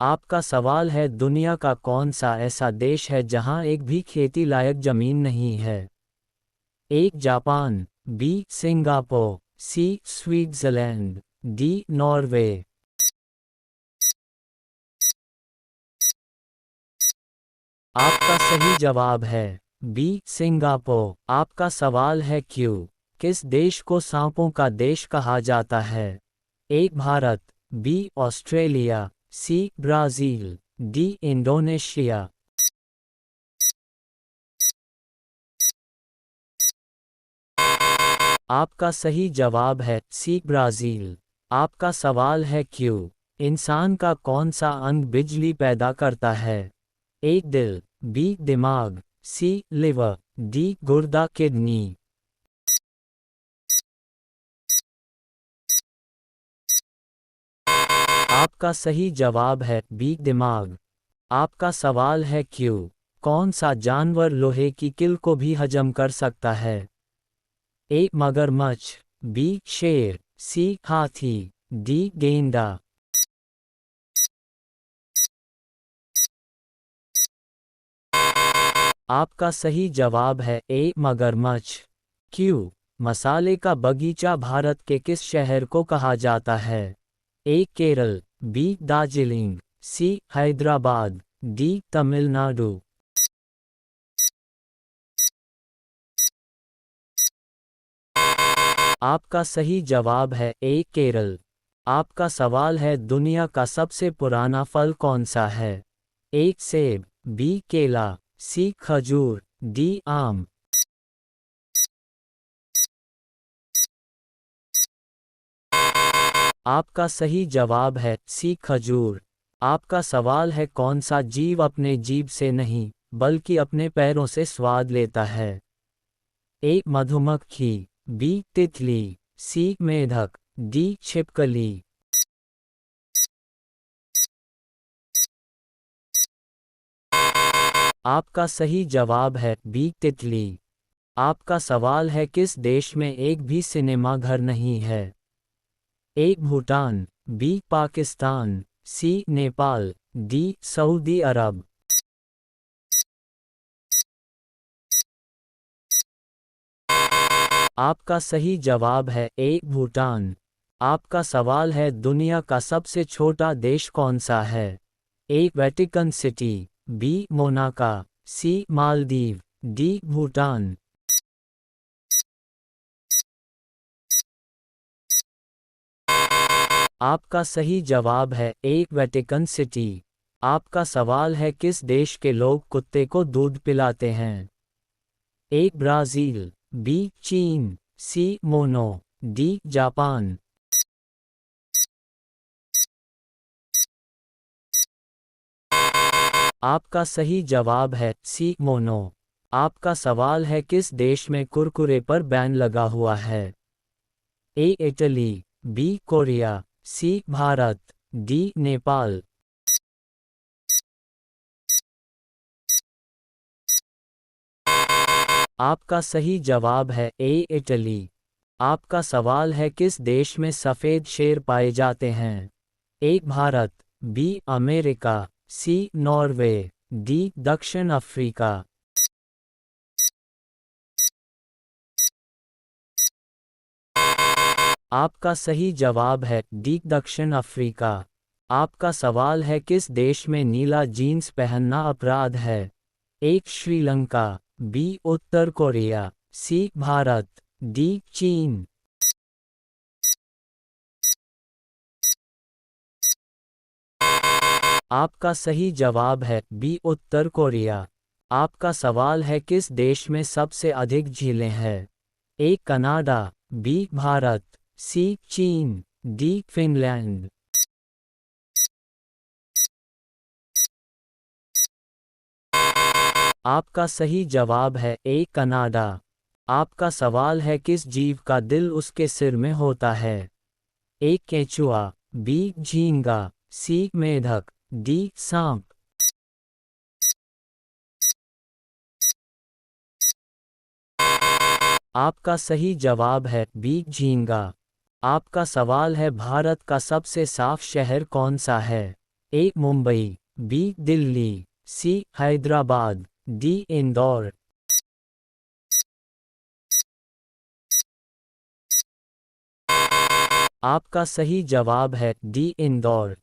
आपका सवाल है, दुनिया का कौन सा ऐसा देश है जहां एक भी खेती लायक जमीन नहीं है? एक जापान, बी सिंगापुर, सी स्विट्जरलैंड, डी नॉर्वे। आपका सही जवाब है बी सिंगापुर। आपका सवाल है, क्यों किस देश को सांपों का देश कहा जाता है? एक Bharat, B Australia, C Brazil, D Indonesia. आपका सही जवाब है सी ब्राज़ील। आपका सवाल है, क्यों इंसान का कौन सा अंग बिजली पैदा करता है? एक दिल, बी दिमाग, सी लिवर, डी गुर्दा किडनी। आपका सही जवाब है बी दिमाग। आपका सवाल है, क्यों कौन सा जानवर लोहे की किल को भी हजम कर सकता है? ए मगरमच्छ, बी शेर, सी हाथी, डी गेंडा। आपका सही जवाब है ए मगरमच्छ। क्यों मसाले का बगीचा भारत के किस शहर को कहा जाता है? ए केरल, बी दार्जिलिंग, सी हैदराबाद, डी तमिलनाडु। आपका सही जवाब है ए केरल। आपका सवाल है, दुनिया का सबसे पुराना फल कौन सा है? एक सेब, बी केला, सी खजूर, डी आम। आपका सही जवाब है सी खजूर। आपका सवाल है, कौन सा जीव अपने जीभ से नहीं बल्कि अपने पैरों से स्वाद लेता है? ए मधुमक्खी, बी तितली, सी मेढक, डी छिपकली। आपका सही जवाब है बी तितली। आपका सवाल है, किस देश में एक भी सिनेमा घर नहीं है? ए भूटान, बी पाकिस्तान, सी नेपाल, डी सऊदी अरब। आपका सही जवाब है ए भूटान। आपका सवाल है, दुनिया का सबसे छोटा देश कौन सा है? ए वेटिकन सिटी, बी मोनाका, सी मालदीव, डी भूटान। आपका सही जवाब है ए वेटिकन सिटी। आपका सवाल है, किस देश के लोग कुत्ते को दूध पिलाते हैं? ए ब्राज़ील, बी चीन, सी मोनो, डी जापान। आपका सही जवाब है सी मोनो। आपका सवाल है, किस देश में कुरकुरे पर बैन लगा हुआ है? A Italy, B Korea, C Bharat, D Nepal. आपका सही जवाब है ए इटली। आपका सवाल है, किस देश में सफ़ेद शेर पाए जाते हैं? ए भारत, बी अमेरिका, सी नॉर्वे, डी दक्षिण अफ्रीका। आपका सही जवाब है डी दक्षिण अफ्रीका। आपका सवाल है, किस देश में नीला जीन्स पहनना अपराध है? एक श्रीलंका, बी उत्तर कोरिया, सी भारत, डी चीन। आपका सही जवाब है बी उत्तर कोरिया। आपका सवाल है, किस देश में सबसे अधिक झीलें हैं? ए कनाडा, बी भारत, सी चीन, डी फिनलैंड। आपका सही जवाब है ए कनाडा। आपका सवाल है, किस जीव का दिल उसके सिर में होता है? ए केंचुआ, बी झींगा, सी मेढक, डी सांप। आपका सही जवाब है बी झींगा। आपका सवाल है, भारत का सबसे साफ शहर कौन सा है? ए मुंबई, बी दिल्ली, सी हैदराबाद, डी इंदौर। आपका सही जवाब है डी इंदौर।